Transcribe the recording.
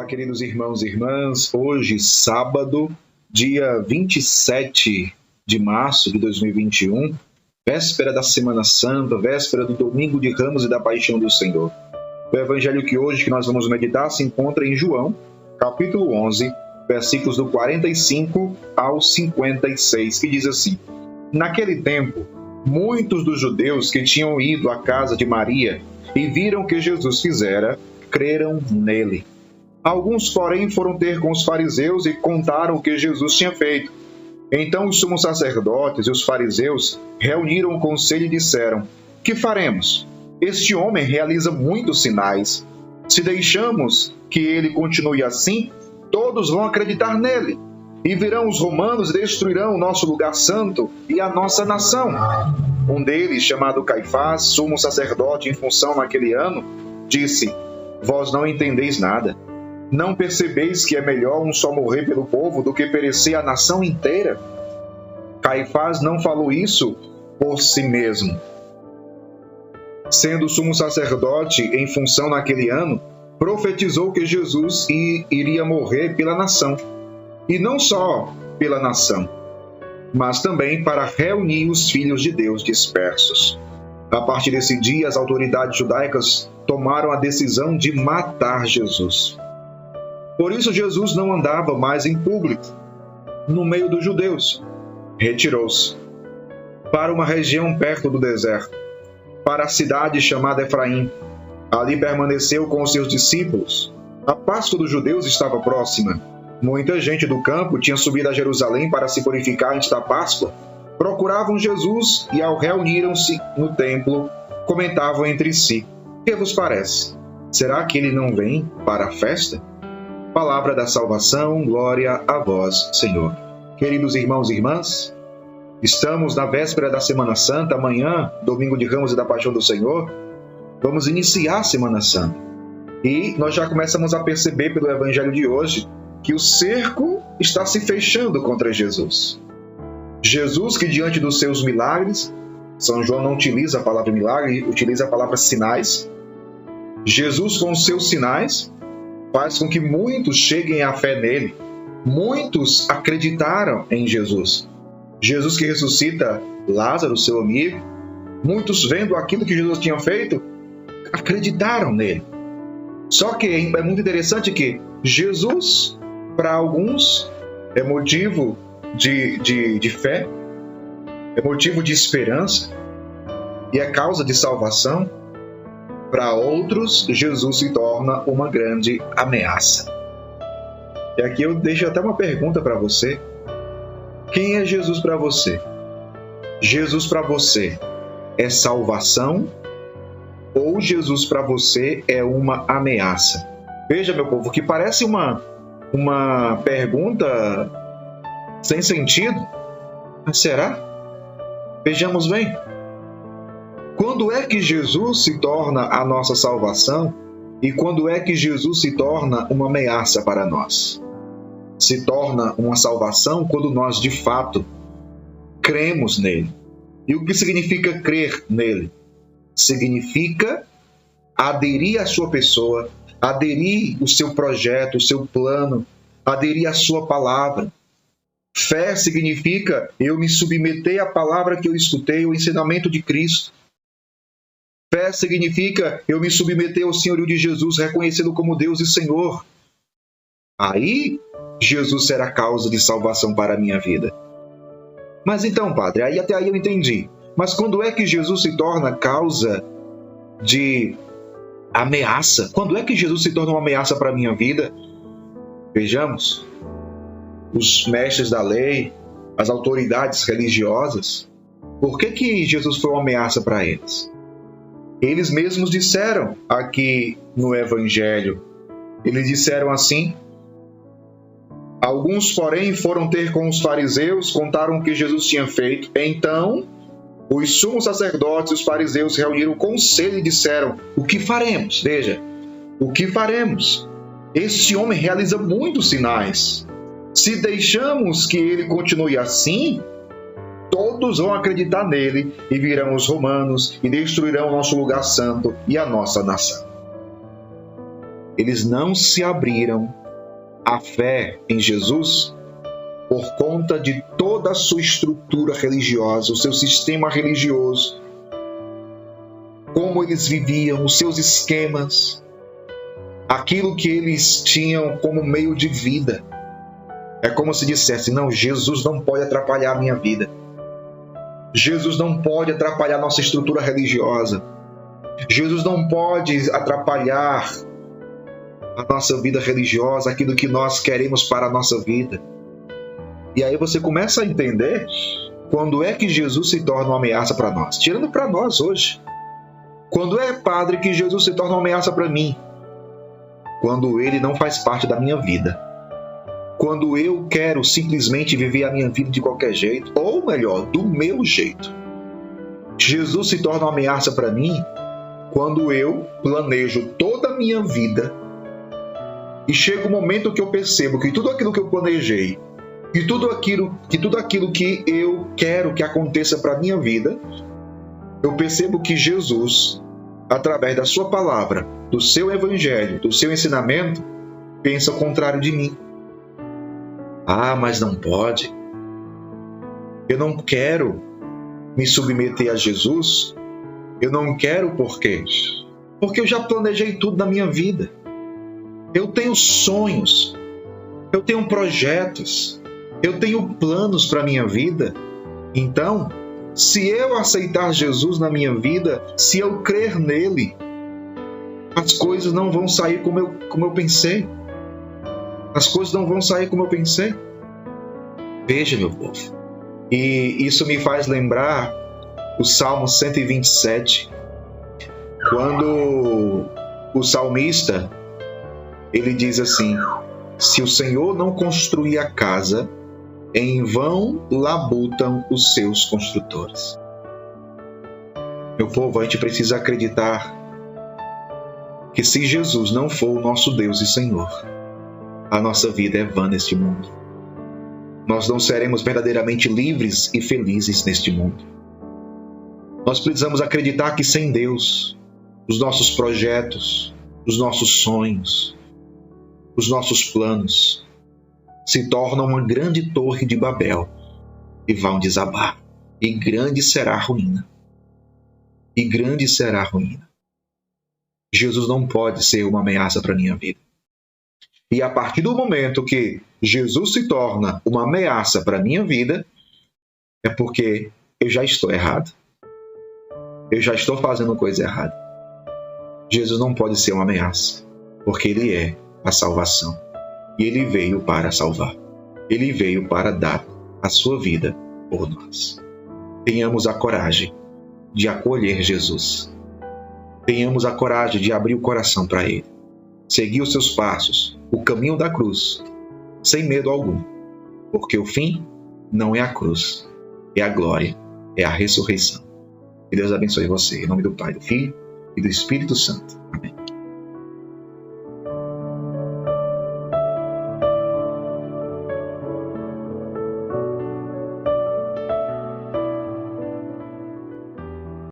Olá, queridos irmãos e irmãs. Hoje, sábado, dia 27 de março de 2021, véspera da Semana Santa, véspera do Domingo de Ramos e da Paixão do Senhor. O evangelho que nós vamos meditar se encontra em João, capítulo 11, versículos do 45 ao 56, que diz assim: Naquele tempo, muitos dos judeus que tinham ido à casa de Maria e viram o que Jesus fizera, creram nele. Alguns, porém, foram ter com os fariseus e contaram o que Jesus tinha feito. Então os sumos sacerdotes e os fariseus reuniram o conselho e disseram: Que faremos? Este homem realiza muitos sinais. Se deixamos que ele continue assim, todos vão acreditar nele. E virão os romanos e destruirão o nosso lugar santo e a nossa nação. Um deles, chamado Caifás, sumo sacerdote em função naquele ano, disse: Vós não entendeis nada. Não percebeis que é melhor um só morrer pelo povo do que perecer a nação inteira? Caifás não falou isso por si mesmo. Sendo sumo sacerdote em função naquele ano, profetizou que Jesus iria morrer pela nação. E não só pela nação, mas também para reunir os filhos de Deus dispersos. A partir desse dia, as autoridades judaicas tomaram a decisão de matar Jesus. Por isso, Jesus não andava mais em público, no meio dos judeus. Retirou-se para uma região perto do deserto, para a cidade chamada Efraim. Ali permaneceu com os seus discípulos. A Páscoa dos judeus estava próxima. Muita gente do campo tinha subido a Jerusalém para se purificar antes da Páscoa. Procuravam Jesus e, ao reuniram-se no templo, comentavam entre si: Que vos parece? Será que ele não vem para a festa? Palavra da salvação, glória a vós, Senhor. Queridos irmãos e irmãs, estamos na véspera da Semana Santa, amanhã, Domingo de Ramos e da Paixão do Senhor. Vamos iniciar a Semana Santa. E nós já começamos a perceber pelo evangelho de hoje que o cerco está se fechando contra Jesus. Jesus, que diante dos seus milagres, São João não utiliza a palavra milagre, utiliza a palavra sinais. Jesus, com os seus sinais, faz com que muitos cheguem à fé nele. Muitos acreditaram em Jesus. Jesus que ressuscita Lázaro, seu amigo, muitos vendo aquilo que Jesus tinha feito, acreditaram nele. Só que é muito interessante que Jesus, para alguns, é motivo de fé, é motivo de esperança e é causa de salvação. Para outros, Jesus se torna uma grande ameaça. E aqui eu deixo até uma pergunta para você. Quem é Jesus para você? Jesus para você é salvação ou Jesus para você é uma ameaça? Veja, meu povo, que parece uma pergunta sem sentido. Mas será? Vejamos bem. Quando é que Jesus se torna a nossa salvação e quando é que Jesus se torna uma ameaça para nós? Se torna uma salvação quando nós, de fato, cremos nele. E o que significa crer nele? Significa aderir à sua pessoa, aderir ao seu projeto, o seu plano, aderir à sua palavra. Fé significa eu me submeter à palavra que eu escutei, o ensinamento de Cristo. Fé significa eu me submeter ao senhorio de Jesus, reconhecê-lo como Deus e Senhor. Aí, Jesus será causa de salvação para a minha vida. Mas então, padre, até aí eu entendi. Mas quando é que Jesus se torna causa de ameaça? Quando é que Jesus se torna uma ameaça para a minha vida? Vejamos. Os mestres da lei, as autoridades religiosas, por que Jesus foi uma ameaça para eles? Eles mesmos disseram aqui no Evangelho, eles disseram assim: Alguns, porém, foram ter com os fariseus, contaram o que Jesus tinha feito. Então, os sumos sacerdotes e os fariseus reuniram o conselho e disseram: O que faremos? Veja, o que faremos? Este homem realiza muitos sinais. Se deixamos que ele continue assim, todos vão acreditar nele e virão os romanos e destruirão o nosso lugar santo e a nossa nação. eles não se abriram à fé em Jesus por conta de toda a sua estrutura religiosa, o seu sistema religioso, como eles viviam, os seus esquemas, aquilo que eles tinham como meio de vida. É como se dissesse: não, Jesus não pode atrapalhar a minha vida. Jesus não pode atrapalhar a nossa estrutura religiosa. Jesus não pode atrapalhar a nossa vida religiosa, aquilo que nós queremos para a nossa vida. E aí você começa a entender quando é que Jesus se torna uma ameaça para nós. Tirando para nós hoje. Quando é, Padre, que Jesus se torna uma ameaça para mim? Quando ele não faz parte da minha vida. Quando eu quero simplesmente viver a minha vida de qualquer jeito, ou melhor, do meu jeito. Jesus se torna uma ameaça para mim quando eu planejo toda a minha vida e chega o momento que eu percebo que tudo aquilo que eu planejei e tudo aquilo que eu quero que aconteça para a minha vida, eu percebo que Jesus, através da sua palavra, do seu evangelho, do seu ensinamento, pensa o contrário de mim. Ah, mas não pode. Eu não quero me submeter a Jesus. Eu não quero por quê? Porque eu já planejei tudo na minha vida. Eu tenho sonhos. Eu tenho projetos. Eu tenho planos para a minha vida. Então, se eu aceitar Jesus na minha vida, se eu crer nele, as coisas não vão sair como eu pensei. As coisas não vão sair como eu pensei. Veja, meu povo. E isso me faz lembrar o Salmo 127, quando o salmista, ele diz assim: se o Senhor não construir a casa, em vão labutam os seus construtores. Meu povo, a gente precisa acreditar que se Jesus não for o nosso Deus e Senhor, a nossa vida é vã neste mundo. Nós não seremos verdadeiramente livres e felizes neste mundo. Nós precisamos acreditar que sem Deus, os nossos projetos, os nossos sonhos, os nossos planos se tornam uma grande torre de Babel e vão desabar. E grande será a ruína. E grande será a ruína. Jesus não pode ser uma ameaça para a minha vida. E a partir do momento que Jesus se torna uma ameaça para a minha vida, é porque eu já estou errado. Eu já estou fazendo coisa errada. Jesus não pode ser uma ameaça, porque ele é a salvação. E ele veio para salvar. Ele veio para dar a sua vida por nós. Tenhamos a coragem de acolher Jesus. Tenhamos a coragem de abrir o coração para ele. Seguir os seus passos, o caminho da cruz, sem medo algum. Porque o fim não é a cruz, é a glória, é a ressurreição. Que Deus abençoe você. Em nome do Pai, do Filho e do Espírito Santo.